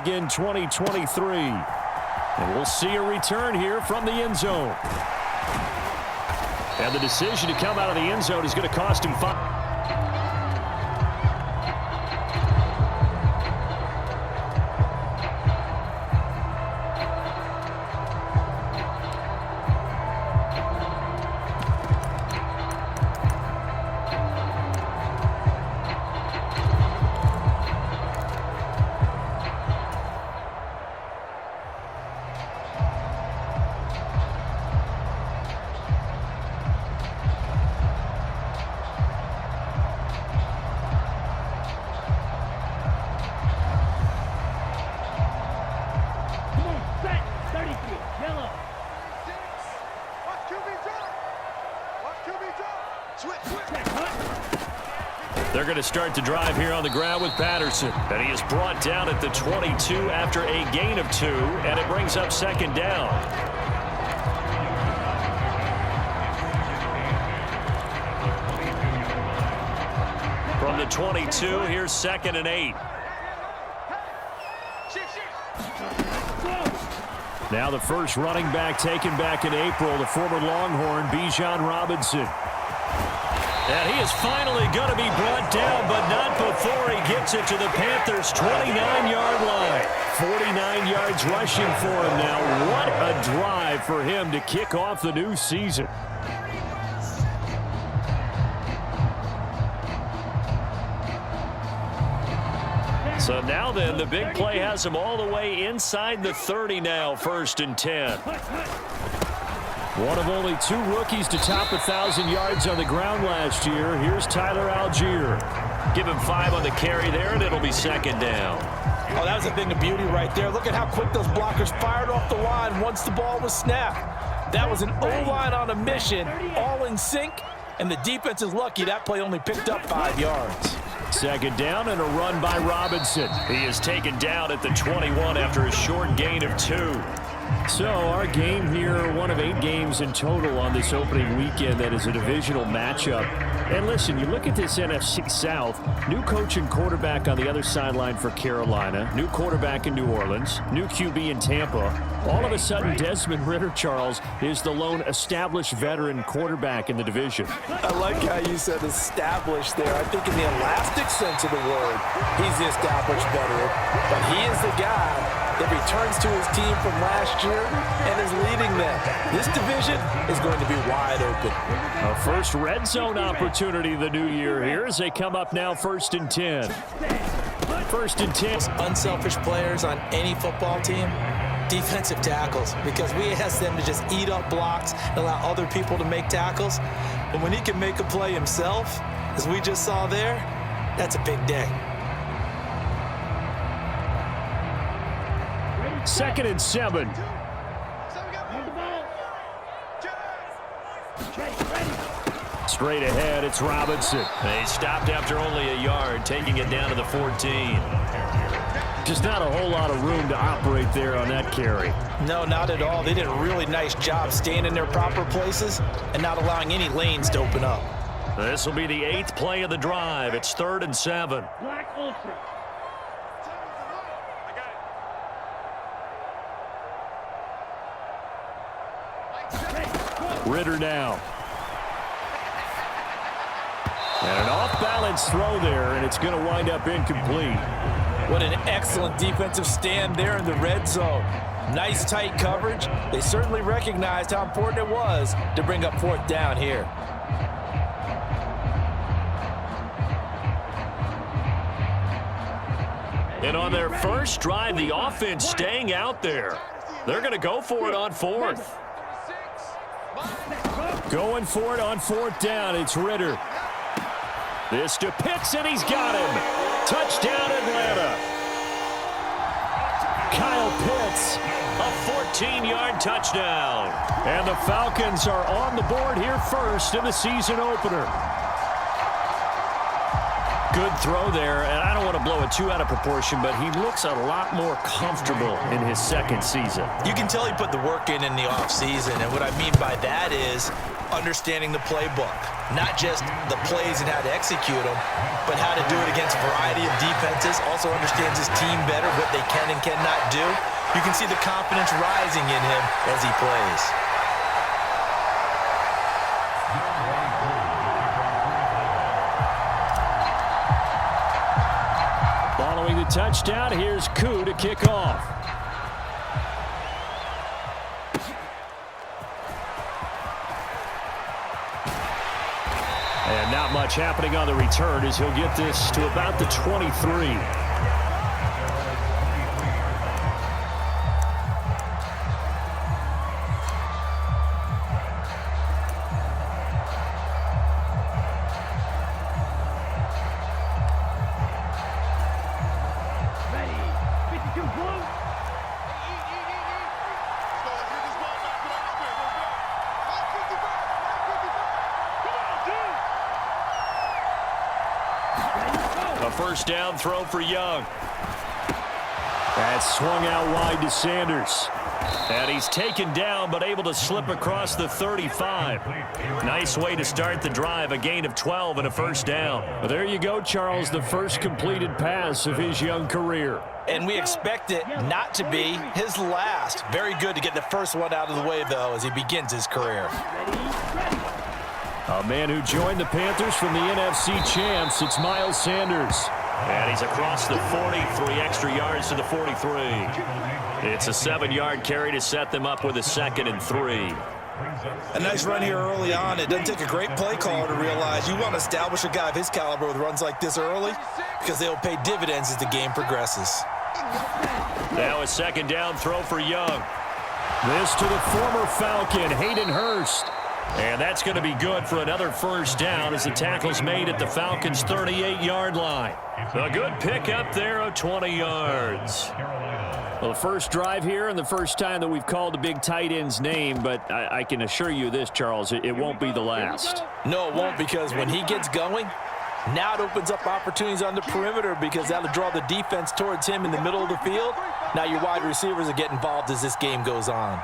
begin 2023. And we'll see a return here from the end zone. And the decision to come out of the end zone is going to cost him 5. They're going to start the drive here on the ground with Patterson. And he is brought down at the 22 after a gain of 2, and it brings up second down. From the 22, here's 2nd and 8. Now the first running back taken back in April, the former Longhorn, Bijan Robinson. And he is finally going to be brought down, but not before he gets it to the Panthers' 29-yard line. 49 yards rushing for him now. What a drive for him to kick off the new season. So now then, the big play has him all the way inside the 30 now, 1st and 10. One of only 2 rookies to top 1,000 yards on the ground last year. Here's Tyler Algier. Give him 5 on the carry there, and it'll be 2nd down. Oh, that was a thing of beauty right there. Look at how quick those blockers fired off the line once the ball was snapped. That was an O-line on a mission, all in sync, and the defense is lucky that play only picked up 5 yards. 2nd down and a run by Robinson. He is taken down at the 21 after a short gain of 2. So our game here, one of 8 games in total on this opening weekend that is a divisional matchup. And listen, you look at this NFC South, new coach and quarterback on the other sideline for Carolina, new quarterback in New Orleans, new QB in Tampa. All of a sudden, Desmond Ridder, Charles, is the lone established veteran quarterback in the division. I like how you said established there. I think in the elastic sense of the word, he's the established veteran. But he is the guy that returns to his team from last year and is leading them. This division is going to be wide open. A first red zone opportunity the new year here as they come up now 1st and 10. 1st and 10. Unselfish players on any football team, defensive tackles, because we ask them to just eat up blocks and allow other people to make tackles. But when he can make a play himself, as we just saw there, that's a big day. 2nd and 7. Straight ahead, it's Robinson. They stopped after only a yard, taking it down to the 14. Just not a whole lot of room to operate there on that carry. No, not at all. They did a really nice job staying in their proper places and not allowing any lanes to open up. This will be the 8th play of the drive. It's 3rd and 7. Ridder now. And an off-balance throw there, and it's going to wind up incomplete. What an excellent defensive stand there in the red zone. Nice tight coverage. They certainly recognized how important it was to bring up 4th down here. And on their first drive, the offense staying out there. They're going to go for it on 4th. Going for it on 4th down, it's Ridder. This to Pitts, and he's got him. Touchdown, Atlanta. Kyle Pitts, a 14-yard touchdown. And the Falcons are on the board here first in the season opener. Good throw there, and I don't want to blow it too out of proportion, but he looks a lot more comfortable in his second season. You can tell he put the work in the offseason, and what I mean by that is understanding the playbook. Not just the plays and how to execute them, but how to do it against a variety of defenses. Also understands his team better, what they can and cannot do. You can see the confidence rising in him as he plays. Following the touchdown, here's Koo to kick off. And not much happening on the return as he'll get this to about the 23. First down throw for Young. That's swung out wide to Sanders. And he's taken down but able to slip across the 35. Nice way to start the drive. A gain of 12 and a first down. Well, there you go, Charles. The first completed pass of his young career. And we expect it not to be his last. Very good to get the first one out of the way, though, as he begins his career. A man who joined the Panthers from the NFC champs, it's Miles Sanders. And he's across the 40, 3 extra yards to the 43. It's a 7-yard carry to set them up with a 2nd and 3. A nice run here early on. It doesn't take a great play caller to realize you want to establish a guy of his caliber with runs like this early because they'll pay dividends as the game progresses. Now a 2nd down throw for Young. This to the former Falcon, Hayden Hurst. And that's going to be good for another first down as the tackle's made at the Falcons' 38-yard line. A good pickup there of 20 yards. Well, the first drive here and the first time that we've called a big tight end's name, but I can assure you this, Charles, it won't be the last. No, it won't, because when he gets going, now it opens up opportunities on the perimeter because that'll draw the defense towards him in the middle of the field. Now your wide receivers will get involved as this game goes on.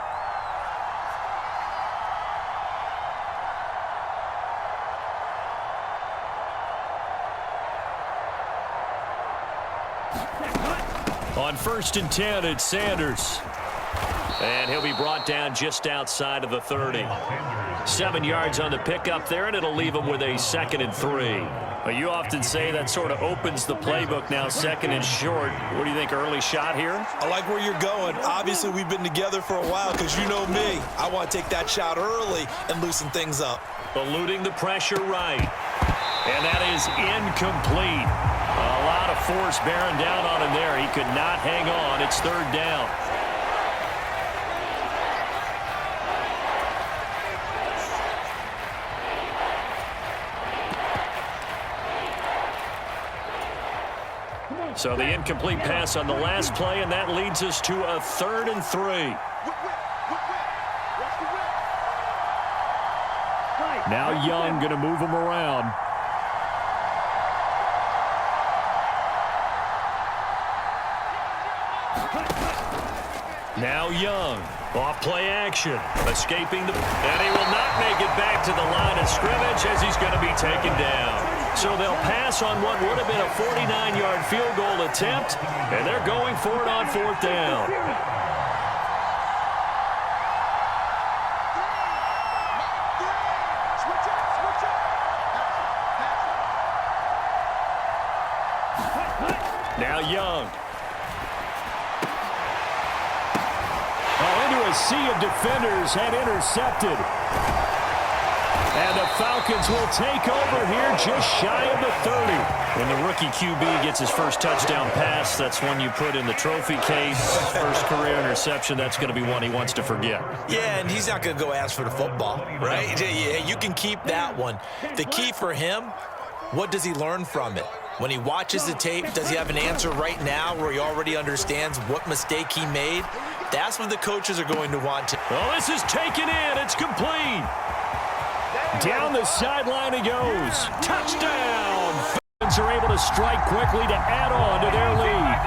On 1st and 10, it's Sanders. And he'll be brought down just outside of the 30. 7 yards on the pickup there, and it'll leave him with a 2nd and 3. But you often say that sort of opens the playbook now, 2nd and short. What do you think, early shot here? I like where you're going. Obviously, we've been together for a while because you know me. I want to take that shot early and loosen things up. Eluding the pressure right. And that is incomplete. A lot of force bearing down on him there. He could not hang on. It's 3rd down. So the incomplete pass on the last play, and that leads us to a 3rd and 3. Now Young going to move him around. Now Young, off play action, escaping the, and he will not make it back to the line of scrimmage as he's going to be taken down. So they'll pass on what would have been a 49-yard field goal attempt, and they're going for it on 4th down. Now Young. Into a sea of defenders and intercepted. And the Falcons will take over here just shy of the 30. When the rookie QB gets his first touchdown pass, that's one you put in the trophy case. First career interception, that's going to be one he wants to forget. Yeah, and he's not going to go ask for the football, right? Yeah, you can keep that one. The key for him, what does he learn from it? When he watches the tape, does he have an answer right now where he already understands what mistake he made? That's what the coaches are going to want to. Well, this is taken in. It's complete. Down the sideline he goes. Touchdown, Falcons are able to strike quickly to add on to their lead.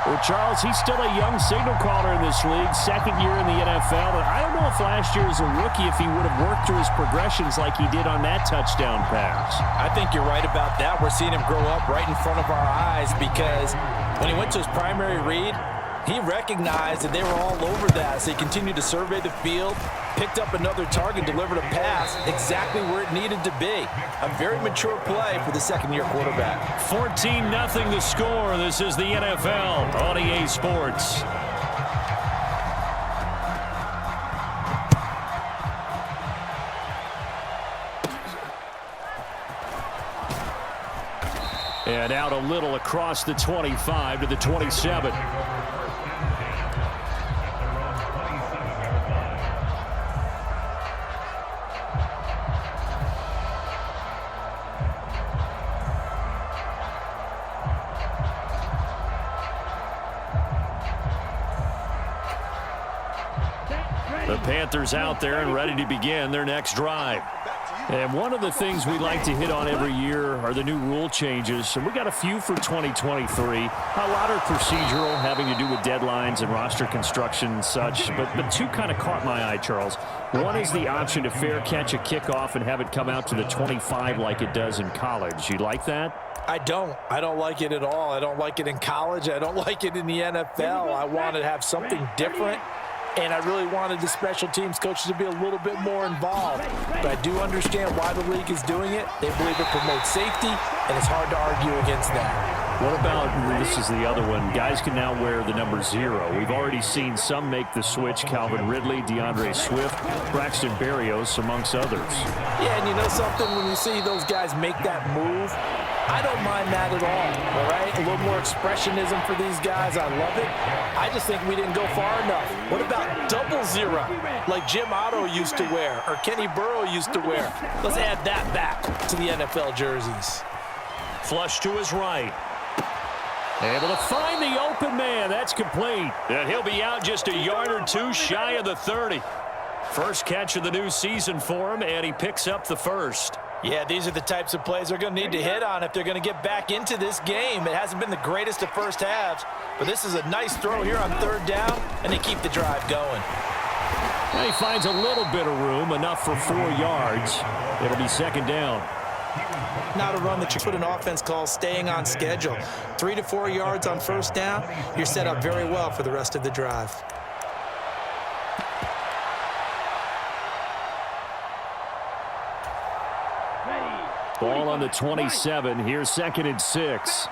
Well, Charles, he's still a young signal caller in this league, second year in the NFL. And I don't know if last year as a rookie, if he would have worked through his progressions like he did on that touchdown pass. I think you're right about that. We're seeing him grow up right in front of our eyes because when he went to his primary read, he recognized that they were all over that. So he continued to survey the field, picked up another target, delivered a pass exactly where it needed to be. A very mature play for the second-year quarterback. 14-0 the score. This is the NFL on EA Sports. And out a little across the 25 to the 27. The Panthers out there and ready to begin their next drive. And one of the things we like to hit on every year are the new rule changes. And we got a few for 2023. A lot are procedural, having to do with deadlines and roster construction and such. But two kind of caught my eye, Charles. One is the option to fair catch a kickoff and have it come out to the 25 like it does in college. You like that? I don't like it at all. I don't like it in college. I don't like it in the NFL. I want to have something different. And I really wanted the special teams coaches to be a little bit more involved. But I do understand why the league is doing it. They believe it promotes safety, and it's hard to argue against that. What about, this is the other one, guys can now wear the number 0. We've already seen some make the switch, Calvin Ridley, DeAndre Swift, Braxton Berrios, amongst others. Yeah, and you know something? When you see those guys make that move, I don't mind that at all right? A little more expressionism for these guys. I love it. I just think we didn't go far enough. What about double 0, like Jim Otto used to wear or Kenny Burrow used to wear? Let's add that back to the NFL jerseys. Flush to his right. Able to find the open man. That's complete. And he'll be out just a yard or two shy of the 30. First catch of the new season for him, and he picks up the first. Yeah, these are the types of plays they're going to need to hit on if they're going to get back into this game. It hasn't been the greatest of first halves, but this is a nice throw here on third down, and they keep the drive going. And he finds a little bit of room, enough for 4 yards. It'll be second down. Not a run that you put an offense called staying on schedule. 3 to 4 yards on first down, you're set up very well for the rest of the drive. Ball on the 27. Here's 2nd and 6.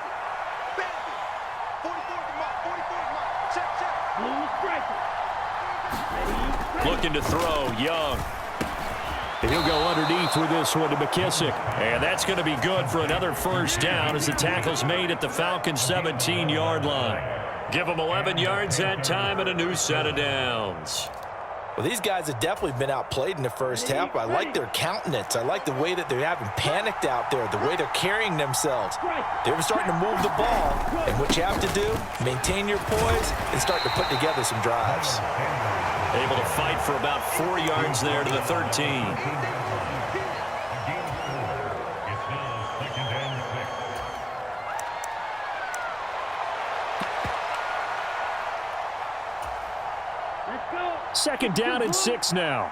Looking to throw, Young. And he'll go underneath with this one to McKissick. And that's going to be good for another first down as the tackle's made at the Falcons' 17-yard line. Give them 11 yards that time and a new set of downs. Well, these guys have definitely been outplayed in the first half. I like their countenance. I like the way that they're having panicked out there, the way they're carrying themselves. They're starting to move the ball, and what you have to do, maintain your poise and start to put together some drives. Able to fight for about 4 yards there to the 13. Second down and 6 now.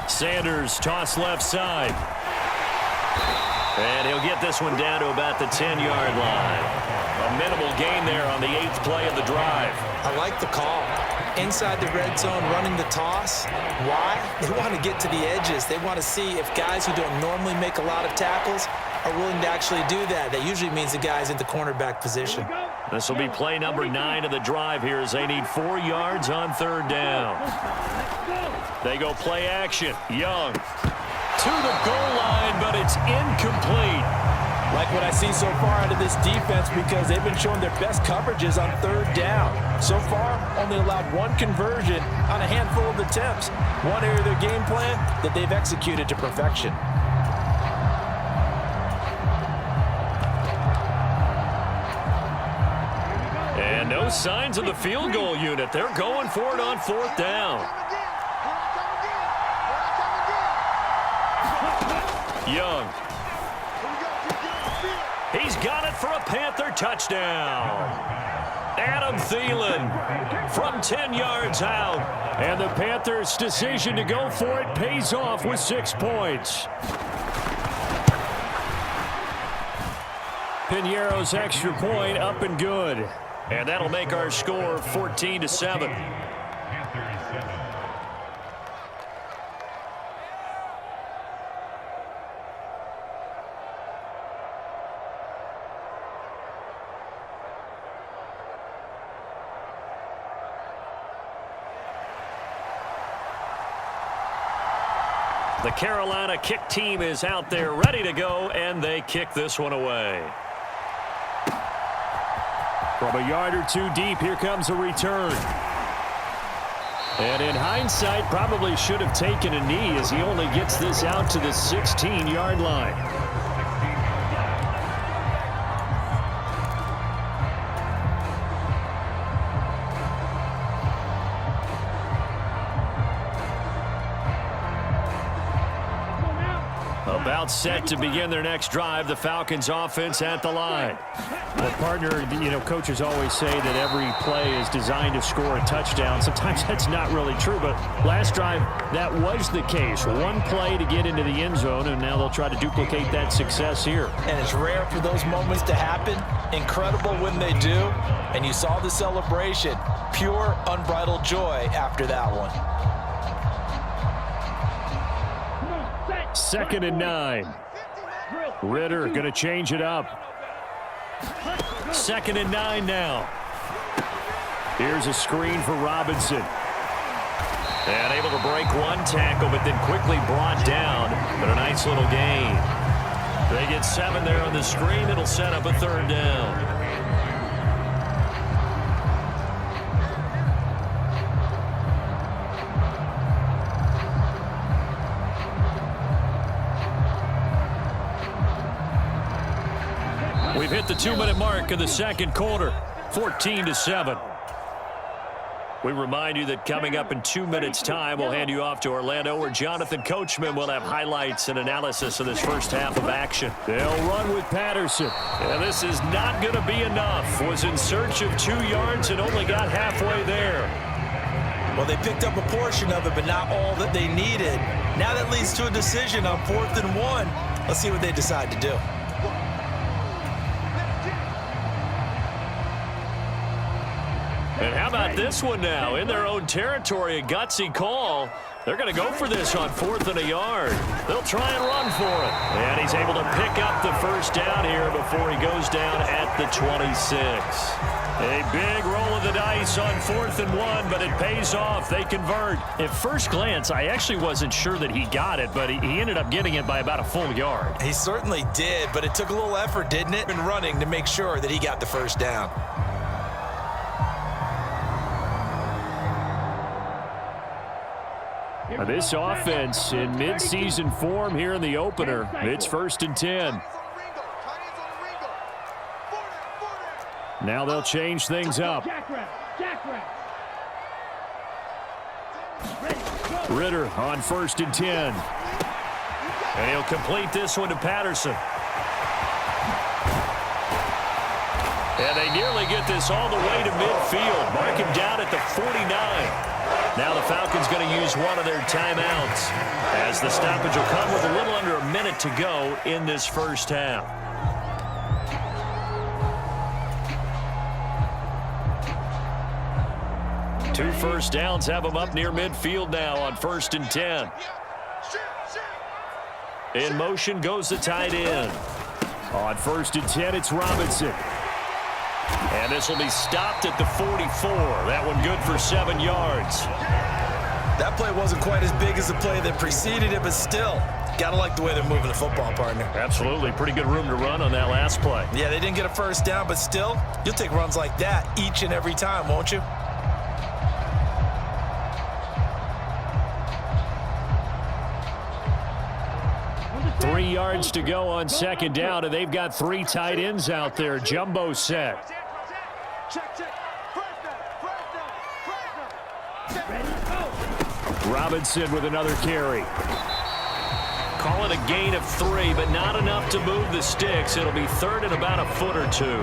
Sanders toss left side. And he'll get this one down to about the 10-yard line. A minimal gain there on the 8th play of the drive. I like the call. Inside the red zone, running the toss. Why? They want to get to the edges. They want to see if guys who don't normally make a lot of tackles are willing to actually do that. That usually means the guy's in the cornerback position. This will be play number 9 of the drive here as they need 4 yards on third down. They go play action. Young to the goal line, but it's incomplete. Like what I see so far out of this defense because they've been showing their best coverages on third down. So far, only allowed 1 conversion on a handful of attempts. One area of their game plan that they've executed to perfection. And no signs of the field goal unit. They're going for it on 4th down. Young. He's got it for a Panther touchdown. Adam Thielen from 10 yards out. And the Panthers' decision to go for it pays off with 6 points. Piñeiro's extra point up and good. And that'll make our score 14-7. The Carolina kick team is out there ready to go, and they kick this one away. From a yard or two deep, here comes a return. And in hindsight, probably should have taken a knee as he only gets this out to the 16-yard line. About set to begin their next drive, the Falcons offense at the line. Well, partner, coaches always say that every play is designed to score a touchdown. Sometimes that's not really true, but last drive, that was the case. One play to get into the end zone, and now they'll try to duplicate that success here. And it's rare for those moments to happen. Incredible when they do. And you saw the celebration. Pure, unbridled joy after that one. 2nd and 9. Ritter going to change it up. 2nd and 9 now. Here's a screen for Robinson. And able to break one tackle, but then quickly brought down. But a nice little gain. They get 7 there on the screen. It'll set up a 3rd down. We've hit the 2-minute mark of the second quarter, 14-7. We remind you that coming up in 2 minutes' time, we'll hand you off to Orlando, where Jonathan Coachman will have highlights and analysis of this first half of action. They'll run with Patterson. And this is not going to be enough. Was in search of 2 yards and only got halfway there. Well, they picked up a portion of it, but not all that they needed. Now that leads to a decision on 4th and 1. Let's see what they decide to do. And how about this one now? In their own territory, a gutsy call. They're going to go for this on 4th and a yard. They'll try and run for it. And he's able to pick up the first down here before he goes down at the 26. A big roll of the dice on 4th and 1, but it pays off. They convert. At first glance, I actually wasn't sure that he got it, but he ended up getting it by about a full yard. He certainly did, but it took a little effort, didn't it? And running to make sure that he got the first down. This offense in midseason form here in the opener. It's 1st and 10. Now they'll change things up. Ritter on 1st and 10. And he'll complete this one to Patterson. And they nearly get this all the way to midfield. Mark him down at the 49. Now the Falcons going to use one of their timeouts, as the stoppage will come with a little under a minute to go in this first half. Two first downs have them up near midfield now on 1st and 10. In motion goes the tight end. On 1st and 10, it's Robinson. And this will be stopped at the 44. That one good for 7 yards. That play wasn't quite as big as the play that preceded it, but still, gotta like the way they're moving the football, partner. Absolutely. Pretty good room to run on that last play. Yeah, they didn't get a first down, but still, you'll take runs like that each and every time, won't you? Three yards to go on 2nd down, and they've got 3 tight ends out there. Jumbo set. Robinson with another carry. Call it a gain of 3, but not enough to move the sticks. It'll be third and about a foot or two.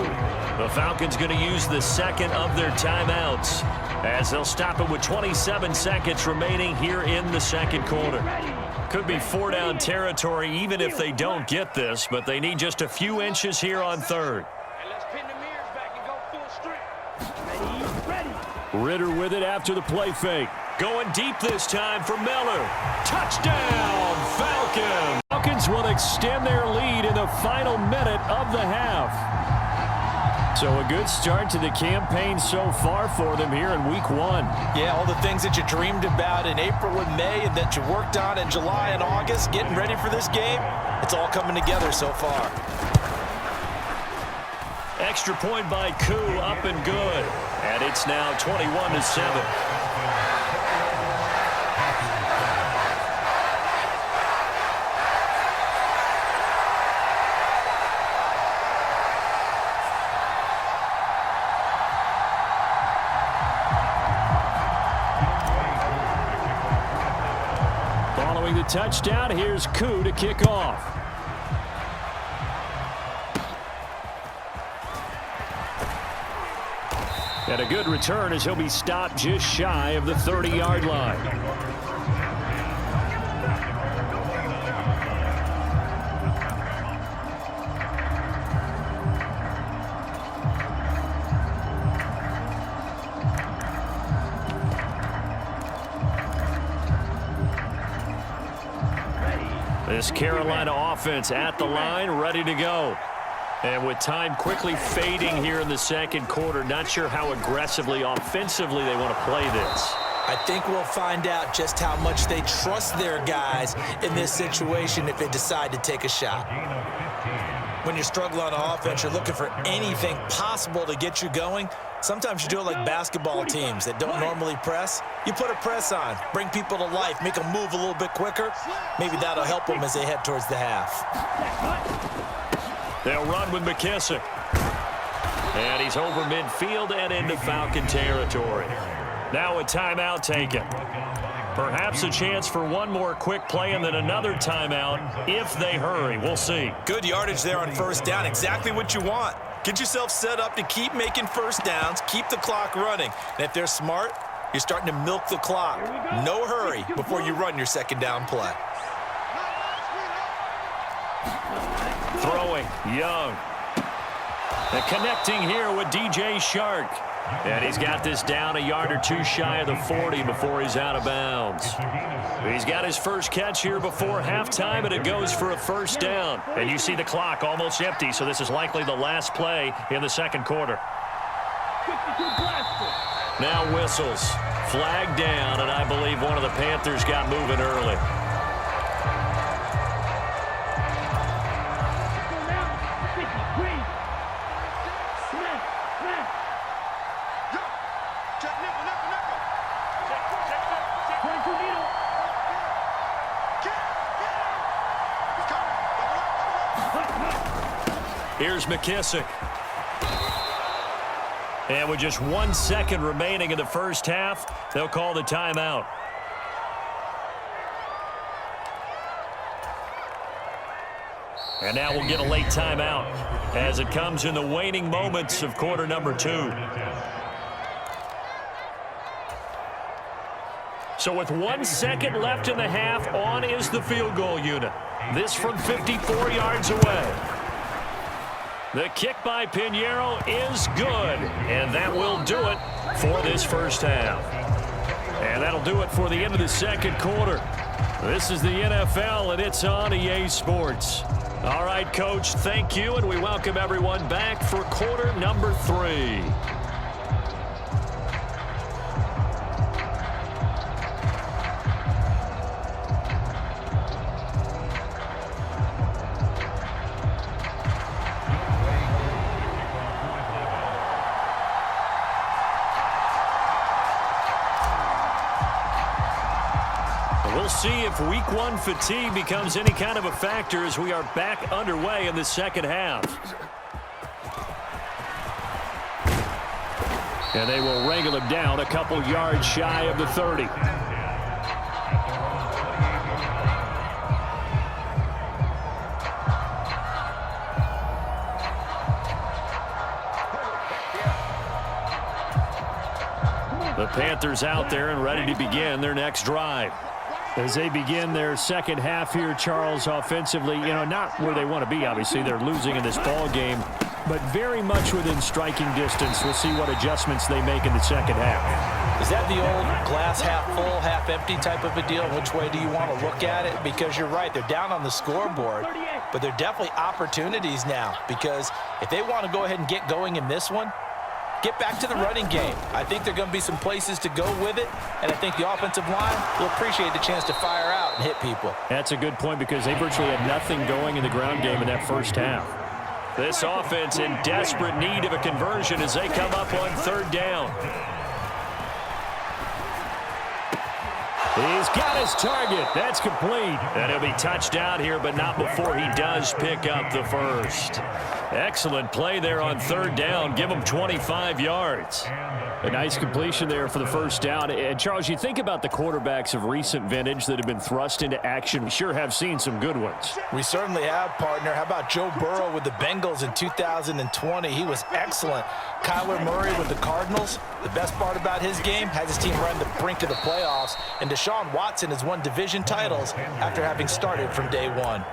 The Falcons going to use the second of their timeouts as they'll stop it with 27 seconds remaining here in the second quarter. Could be 4-down territory even if they don't get this, but they need just a few inches here on third. Ritter with it after the play fake. Going deep this time for Miller. Touchdown, Falcons! Falcons will extend their lead in the final minute of the half. So a good start to the campaign so far for them here in week 1. Yeah, all the things that you dreamed about in April and May and that you worked on in July and August, getting ready for this game, it's all coming together so far. Extra point by Koo, up and good. And it's now 21-7. Following the touchdown, here's Koo to kick off. And a good return as he'll be stopped just shy of the 30-yard line. This Carolina offense at the line, ready to go. And with time quickly fading here in the second quarter, not sure how aggressively, offensively they want to play this. I think we'll find out just how much they trust their guys in this situation if they decide to take a shot. When you struggle on offense, you're looking for anything possible to get you going. Sometimes you do it like basketball teams that don't normally press. You put a press on, bring people to life, make them move a little bit quicker. Maybe that'll help them as they head towards the half. They'll run with McKissick. And he's over midfield and into Falcon territory. Now a timeout taken. Perhaps a chance for one more quick play and then another timeout if they hurry. We'll see. Good yardage there on first down. Exactly what you want. Get yourself set up to keep making first downs, keep the clock running. And if they're smart, you're starting to milk the clock. No hurry before you run your second down play. Throwing, Young. And connecting here with DJ Shark. And he's got this down a yard or two shy of the 40 before he's out of bounds. He's got his first catch here before halftime, and it goes for a first down. And you see the clock almost empty, so this is likely the last play in the second quarter. Now whistles. Flag down, and I believe one of the Panthers got moving early. Here's McKissick. And with just 1 second remaining in the first half, they'll call the timeout. And now we'll get a late timeout as it comes in the waning moments of quarter number 2. So with 1 second left in the half, on is the field goal unit. This from 54 yards away. The kick by Pinheiro is good, and that will do it for this first half. And that'll do it for the end of the second quarter. This is the NFL, and it's on EA Sports. All right, Coach, thank you, and we welcome everyone back for quarter number 3. We'll see if week 1 fatigue becomes any kind of a factor as we are back underway in the second half. And they will wrangle him down a couple yards shy of the 30. The Panthers out there and ready to begin their next drive. As they begin their second half here, Charles, offensively, not where they want to be, obviously. They're losing in this ball game, but very much within striking distance. We'll see what adjustments they make in the second half. Is that the old glass half full, half empty type of a deal? Which way do you want to look at it? Because you're right, they're down on the scoreboard, but they're definitely opportunities now, because if they want to go ahead and get going in this one, get back to the running game. I think there are going to be some places to go with it, and I think the offensive line will appreciate the chance to fire out and hit people. That's a good point, because they virtually had nothing going in the ground game in that first half. This offense in desperate need of a conversion as they come up on third down. He's got his target. That's complete. And he'll be touchdown here, but not before he does pick up the first. Excellent play there on third down. Give him 25 yards. A nice completion there for the first down. And, Charles, you think about the quarterbacks of recent vintage that have been thrust into action. We sure have seen some good ones. We certainly have, partner. How about Joe Burrow with the Bengals in 2020? He was excellent. Kyler Murray with the Cardinals. The best part about his game, has his team run the brink of the playoffs. And Deshaun Watson has won division titles after having started from day one.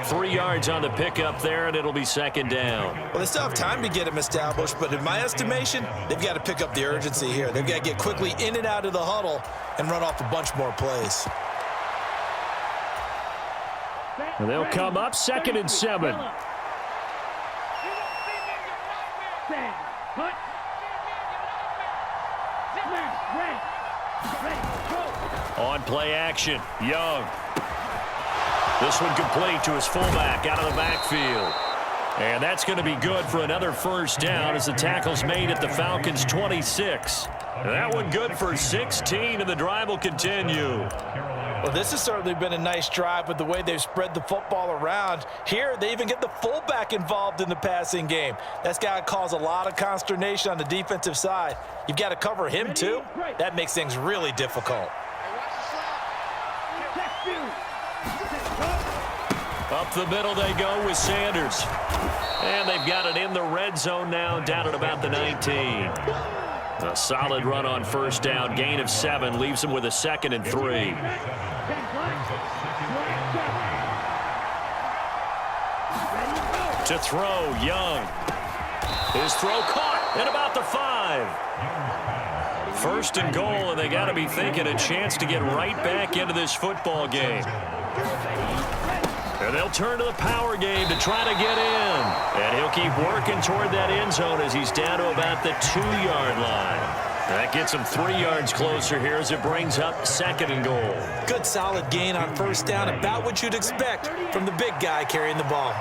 3 yards on the pickup there, and it'll be second down. Well, they still have time to get him established, but in my estimation, they've got to pick up the urgency here. They've got to get quickly in and out of the huddle and run off a bunch more plays. And they'll come up 2nd and 7. On play action, Young. This one complete to his fullback out of the backfield. And that's going to be good for another first down as the tackle's made at the Falcons' 26. And that one good for 16, and the drive will continue. Well, this has certainly been a nice drive with the way they've spread the football around. Here, they even get the fullback involved in the passing game. That's got to cause a lot of consternation on the defensive side. You've got to cover him, too. That makes things really difficult. Up the middle they go with Sanders. And they've got it in the red zone now, down at about the 19. A solid run on first down, gain of 7, leaves them with a 2nd and 3. To throw, Young. His throw caught at about the 5. First and goal, and they got to be thinking a chance to get right back into this football game. And they'll turn to the power game to try to get in. And he'll keep working toward that end zone as he's down to about the 2-yard line. That gets him 3 yards closer here as it brings up 2nd and goal. Good solid gain on first down, about what you'd expect from the big guy carrying the ball.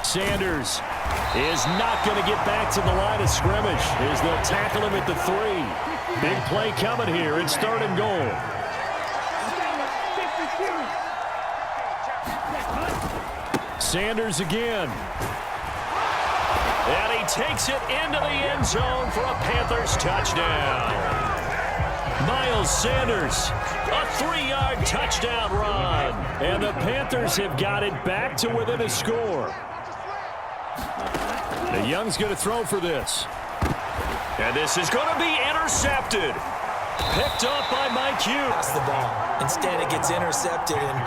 Sanders is not going to get back to the line of scrimmage as they'll tackle him at the 3. Big play coming here. It's 3rd and goal. Sanders again. And he takes it into the end zone for a Panthers touchdown. Miles Sanders, a 3-yard touchdown run. And the Panthers have got it back to within a score. The Young's going to throw for this. And this is going to be intercepted. Picked up by Mike Hughes. Pass the ball. Instead, it gets intercepted. And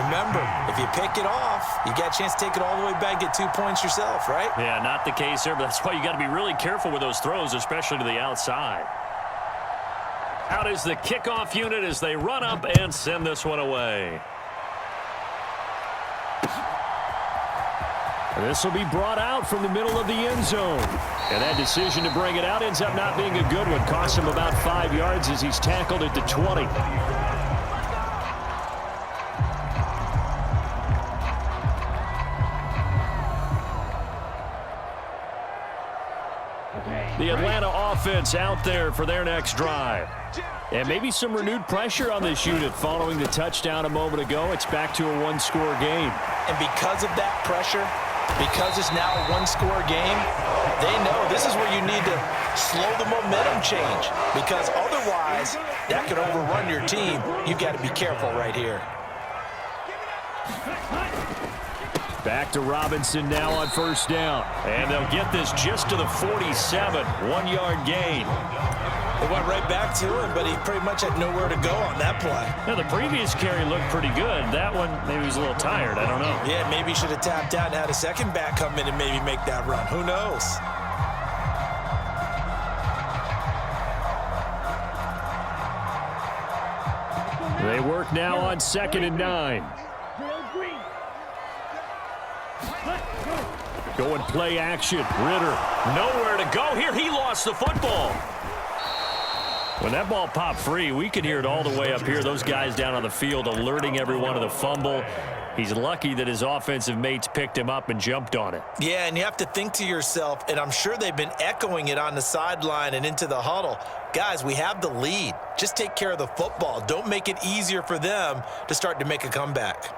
remember, if you pick it off, you got a chance to take it all the way back, get 2 points yourself, right? Yeah, not the case here, but that's why you got to be really careful with those throws, especially to the outside. Out is the kickoff unit as they run up and send this one away. This will be brought out from the middle of the end zone. And that decision to bring it out ends up not being a good one. Costs him about 5 yards as he's tackled at the 20. The Atlanta offense out there for their next drive. And maybe some renewed pressure on this unit following the touchdown a moment ago. It's back to a 1-score game. And because of that pressure, because it's now a 1-score game, they know this is where you need to slow the momentum change, because otherwise that could overrun your team. You've got to be careful right here. Back to Robinson now on first down. And they'll get this just to the 47. 1-yard gain. They went right back to him, but he pretty much had nowhere to go on that play. Now, the previous carry looked pretty good. That one, maybe he was a little tired. I don't know. Yeah, maybe he should have tapped out and had a second back come in and maybe make that run. Who knows? They work now on 2nd and 9. Going play action. Ritter, nowhere to go here. He lost the football. When that ball popped free, we could hear it all the way up here. Those guys down on the field alerting everyone of the fumble. He's lucky that his offensive mates picked him up and jumped on it. Yeah, and you have to think to yourself, and I'm sure they've been echoing it on the sideline and into the huddle. Guys, we have the lead. Just take care of the football. Don't make it easier for them to start to make a comeback.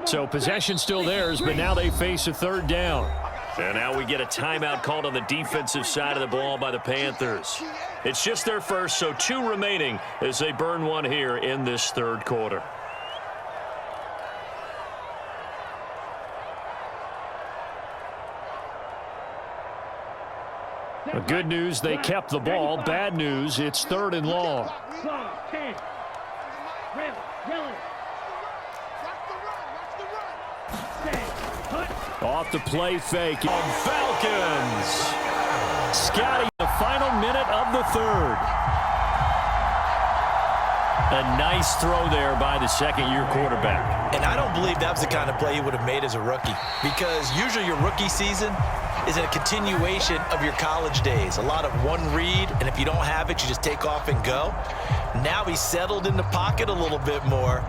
So possession still theirs, but now they face a 3rd down. And now we get a timeout called on the defensive side of the ball by the Panthers. It's just their first, so 2 remaining as they burn one here in this 3rd quarter. Good news, they kept the ball. Bad news, it's 3rd and long. Off the play fake. Falcons. Scotty, the final minute of the 3rd. A nice throw there by the second-year quarterback. And I don't believe that was the kind of play he would have made as a rookie, because usually your rookie season is a continuation of your college days. A lot of one read, and if you don't have it, you just take off and go. Now he's settled in the pocket a little bit more,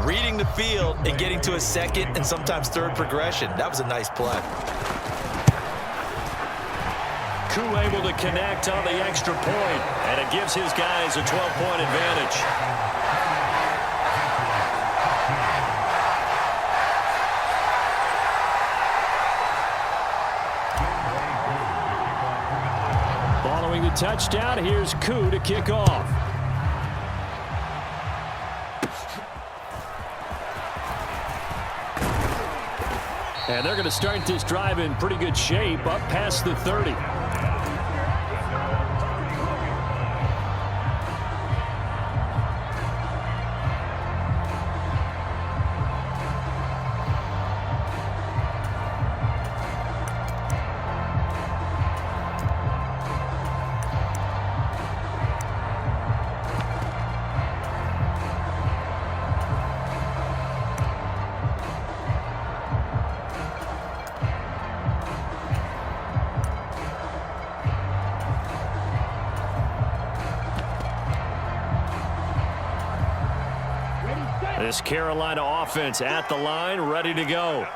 reading the field and getting to a 2nd and sometimes 3rd progression. That was a nice play. Koo able to connect on the extra point, and it gives his guys a 12-point advantage. Following the touchdown, here's Koo to kick off. And they're going to start this drive in pretty good shape, up past the 30. This Carolina offense at the line, ready to go.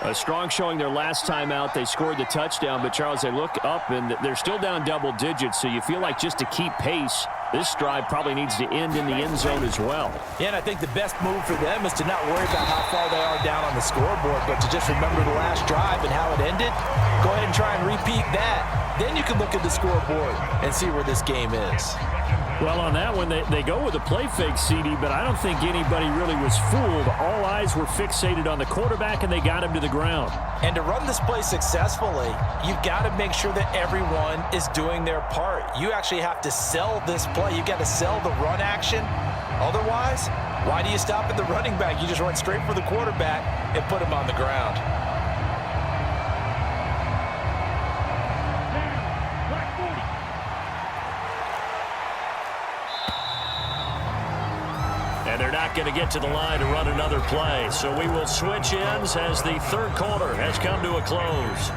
A strong showing their last time out. They scored the touchdown, but, Charles, they look up, and they're still down double digits, so you feel like just to keep pace, this drive probably needs to end in the end zone as well. Yeah, and I think the best move for them is to not worry about how far they are down on the scoreboard, but to just remember the last drive and how it ended. Go ahead and try and repeat that. Then you can look at the scoreboard and see where this game is. Well, on that one, they go with a play fake, CD, but I don't think anybody really was fooled. All eyes were fixated on the quarterback, and they got him to the ground. And to run this play successfully, you've got to make sure that everyone is doing their part. You actually have to sell this play. You've got to sell the run action. Otherwise, why do you stop at the running back? You just run straight for the quarterback and put him on the ground. And they're not going to get to the line to run another play. So we will switch ends as the 3rd quarter has come to a close.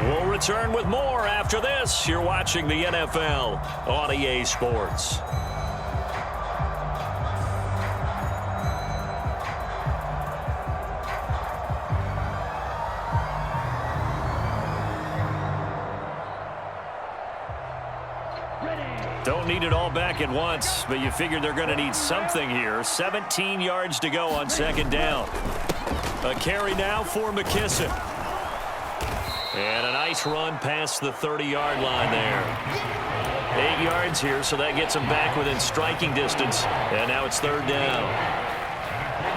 We'll return with more after this. You're watching the NFL on EA Sports. Don't need it all back at once, but you figure they're going to need something here. 17 yards to go on 2nd down. A carry now for McKissick. And a nice run past the 30-yard line there. 8 yards here, so that gets him back within striking distance. And now it's third down.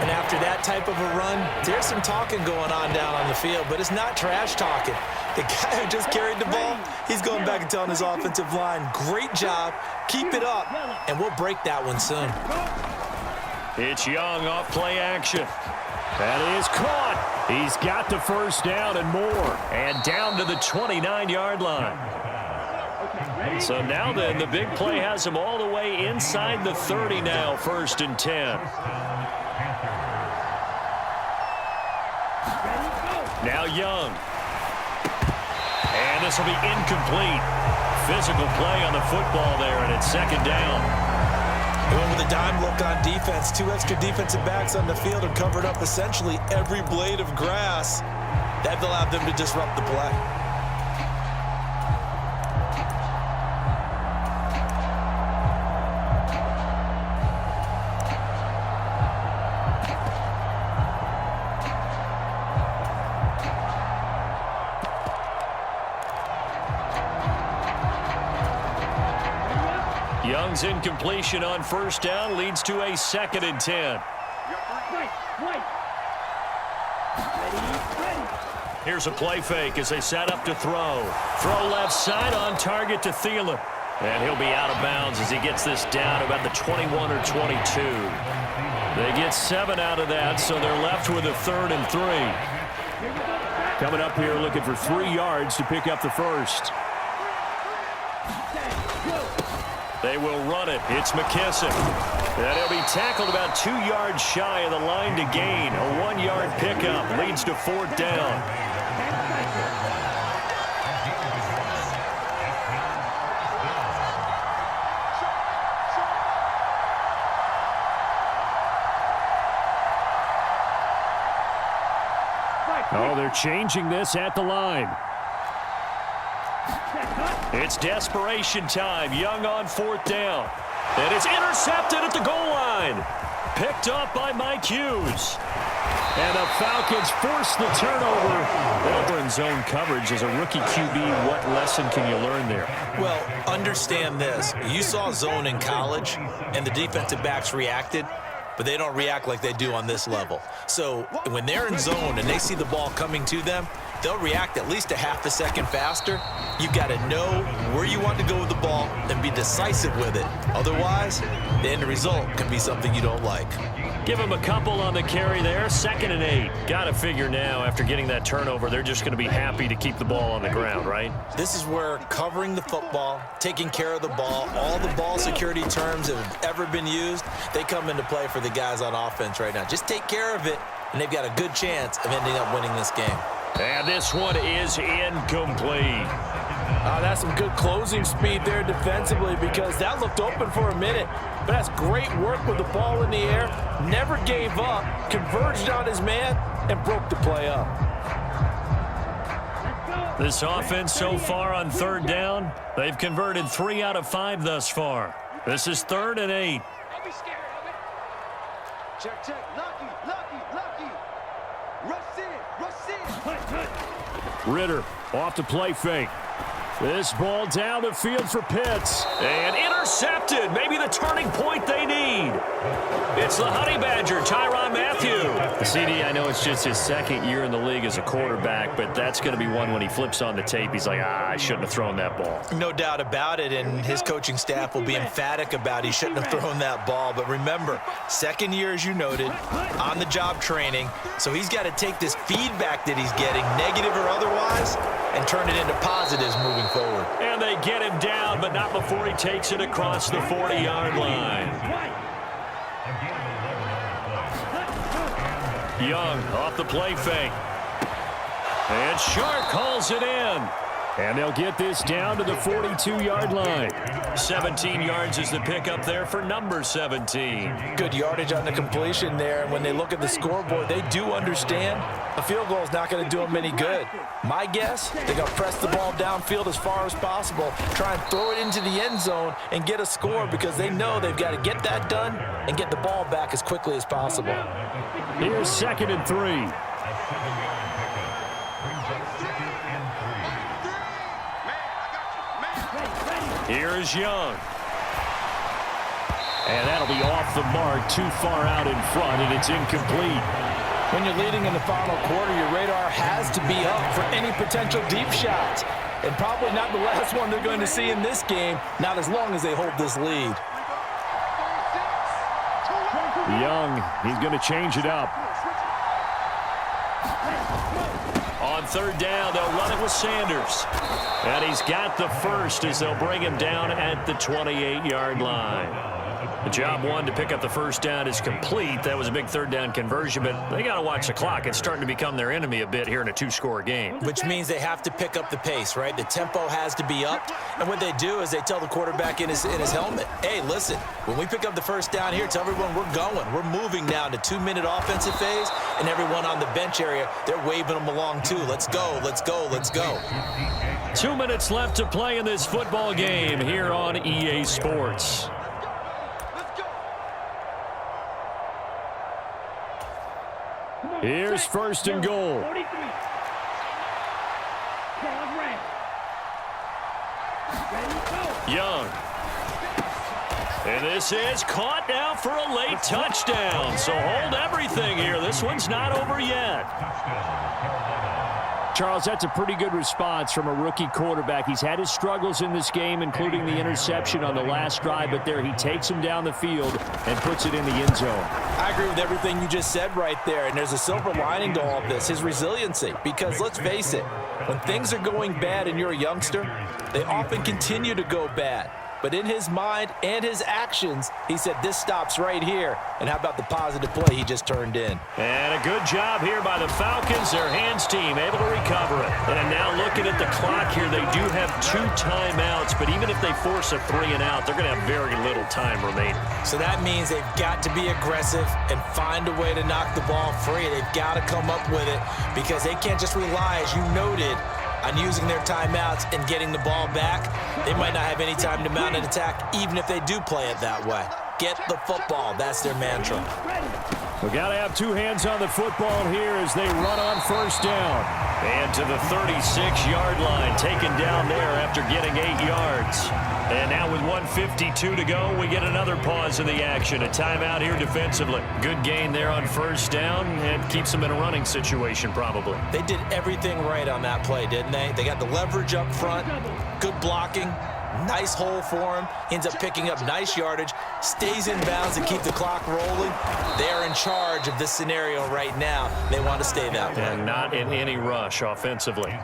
And after that type of a run, there's some talking going on down on the field, but it's not trash talking. The guy who just carried the ball, he's going back and telling his offensive line, great job, keep it up, and we'll break that one soon. It's Young off play action. That is caught. He's got the first down and more. And down to the 29-yard line. So now then, the big play has him all the way inside the 30 now, 1st and 10. Now Young. And this will be incomplete. Physical play on the football there, and it's 2nd down. Going with a dime look on defense. 2 extra defensive backs on the field and covered up essentially every blade of grass. That allowed them to disrupt the play. Young's incompletion on 1st down leads to a 2nd and 10. Here's a play fake as they set up to throw. Throw left side on target to Thielen. And he'll be out of bounds as he gets this down about the 21 or 22. They get 7 out of that, so they're left with a 3rd and 3. Coming up here looking for 3 yards to pick up the first. They will run it. It's McKissick. And he'll be tackled about 2 yards shy of the line to gain. A 1-yard pickup leads to 4th down. Oh, they're changing this at the line. It's desperation time. Young on 4th down. And it's intercepted at the goal line. Picked up by Mike Hughes. And the Falcons force the turnover. Over in zone coverage as a rookie QB, what lesson can you learn there? Well, understand this. You saw zone in college, and the defensive backs reacted, but they don't react like they do on this level. So when they're in zone and they see the ball coming to them, they'll react at least a half a second faster. You've got to know where you want to go with the ball and be decisive with it. Otherwise, the end result can be something you don't like. Give him a couple on the carry there. 2nd and 8. Got to figure now after getting that turnover, they're just going to be happy to keep the ball on the ground, right? This is where covering the football, taking care of the ball, all the ball security terms that have ever been used, they come into play for the guys on offense right now. Just take care of it, and they've got a good chance of ending up winning this game. And this one is incomplete. That's some good closing speed there defensively because that looked open for a minute. But that's great work with the ball in the air. Never gave up, converged on his man, and broke the play up. This offense so far on 3rd down, they've converted 3 out of 5 thus far. This is 3rd and 8. Don't be scared of it. Check, check. Lucky. Rush in. Ritter off to play fake. This ball down the field for Pitts. And intercepted. Maybe the turning point they need. It's the Honey Badger, Tyrann Mathieu. CD, I know it's just his 2nd year in the league as a quarterback, but that's going to be one when he flips on the tape. He's like, I shouldn't have thrown that ball. No doubt about it, and his coaching staff will be emphatic about he shouldn't have thrown that ball. But remember, 2nd year, as you noted, on-the-job training. So he's got to take this feedback that he's getting, negative or otherwise, and turn it into positives moving forward. And they get him down, but not before he takes it across the 40-yard line. Young off the play fake. And Shark calls it in. And they'll get this down to the 42-yard line. 17 yards is the pickup there for number 17. Good yardage on the completion there. And when they look at the scoreboard, they do understand a field goal is not going to do them any good. My guess, they're going to press the ball downfield as far as possible, try and throw it into the end zone and get a score because they know they've got to get that done and get the ball back as quickly as possible. Here's 2nd and 3. Here is Young. And that'll be off the mark, too far out in front, and it's incomplete. When you're leading in the final quarter, your radar has to be up for any potential deep shots. And probably not the last one they're going to see in this game, not as long as they hold this lead. Young, he's going to change it up. On third down, they'll run it with Sanders. And he's got the first as they'll bring him down at the 28-yard line. The job one to pick up the first down is complete. That was a big third down conversion, but they got to watch the clock. It's starting to become their enemy a bit here in a two-score game. Which means they have to pick up the pace, right? The tempo has to be up. And what they do is they tell the quarterback in his helmet, hey, listen, when we pick up the first down here, tell everyone we're going. We're moving now to 2-minute offensive phase, and everyone on the bench area, they're waving them along too. Let's go, let's go, let's go. 2 minutes left to play in this football game here on EA Sports. Here's first and goal. Young. And this is caught now for a late touchdown. So hold everything here. This one's not over yet. Charles, that's a pretty good response from a rookie quarterback. He's had his struggles in this game, including the interception on the last drive, but there he takes him down the field and puts it in the end zone. I agree with everything you just said right there, and there's a silver lining to all of this, his resiliency. Because let's face it, when things are going bad and you're a youngster, they often continue to go bad. But in his mind and his actions, he said, this stops right here. And how about the positive play he just turned in? And a good job here by the Falcons, their hands team, able to recover it. And now looking at the clock here, they do have 2 timeouts, but even if they force a 3-and-out, they're going to have very little time remaining. So that means they've got to be aggressive and find a way to knock the ball free. They've got to come up with it because they can't just rely, as you noted, on using their timeouts and getting the ball back. They might not have any time to mount an attack, even if they do play it that way. Get the football. That's their mantra. We got to have 2 hands on the football here as they run on first down. And to the 36-yard line, taken down there after getting 8 yards. And now with 1:52 to go, we get another pause in the action. A timeout here defensively. Good gain there on first down and keeps them in a running situation probably. They did everything right on that play, didn't they? They got the leverage up front, good blocking, nice hole for him. Ends up picking up nice yardage, stays in bounds to keep the clock rolling. They're in charge of this scenario right now. They want to stay that way. And not in any rush offensively.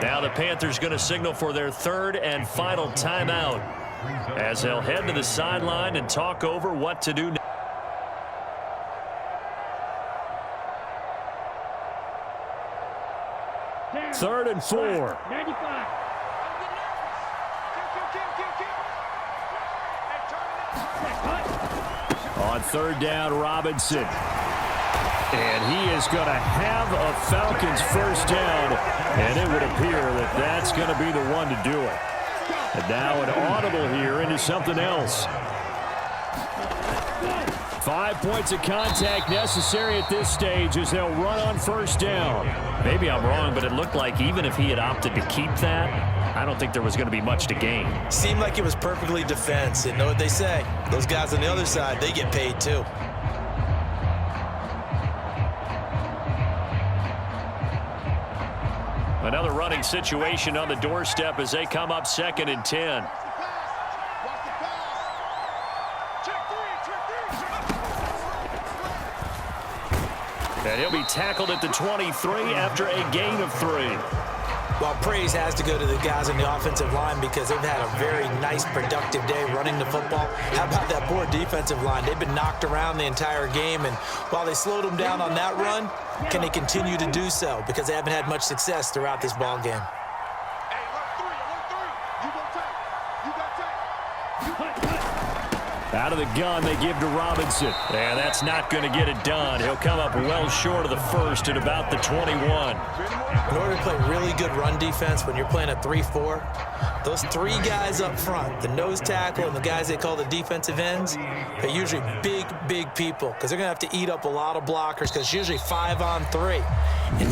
Now the Panthers going to signal for their 3rd and final timeout as they'll head to the sideline and talk over what to do next. Third and 4. On third down, Robinson. And he is going to have a Falcons first down, and it would appear that that's going to be the one to do it. And now an audible here into something else. 5 points of contact necessary at this stage as they'll run on first down. Maybe I'm wrong, but it looked like even if he had opted to keep that, I don't think there was going to be much to gain. Seemed like it was perfectly defense. And know what they say? Those guys on the other side, they get paid too. Another running situation on the doorstep as they come up 2nd and 10. And he'll be tackled at the 23 after a gain of 3. Well, praise has to go to the guys on the offensive line because they've had a very nice, productive day running the football. How about that poor defensive line? They've been knocked around the entire game, and while they slowed them down on that run, can they continue to do so? Because they haven't had much success throughout this ball game. Out of the gun, they give to Robinson. And that's not going to get it done. He'll come up well short of the first at about the 21. In order to play really good run defense when you're playing a 3-4, those 3 guys up front, the nose tackle and the guys they call the defensive ends, they're usually big, big people because they're going to have to eat up a lot of blockers because it's usually 5 on 3. And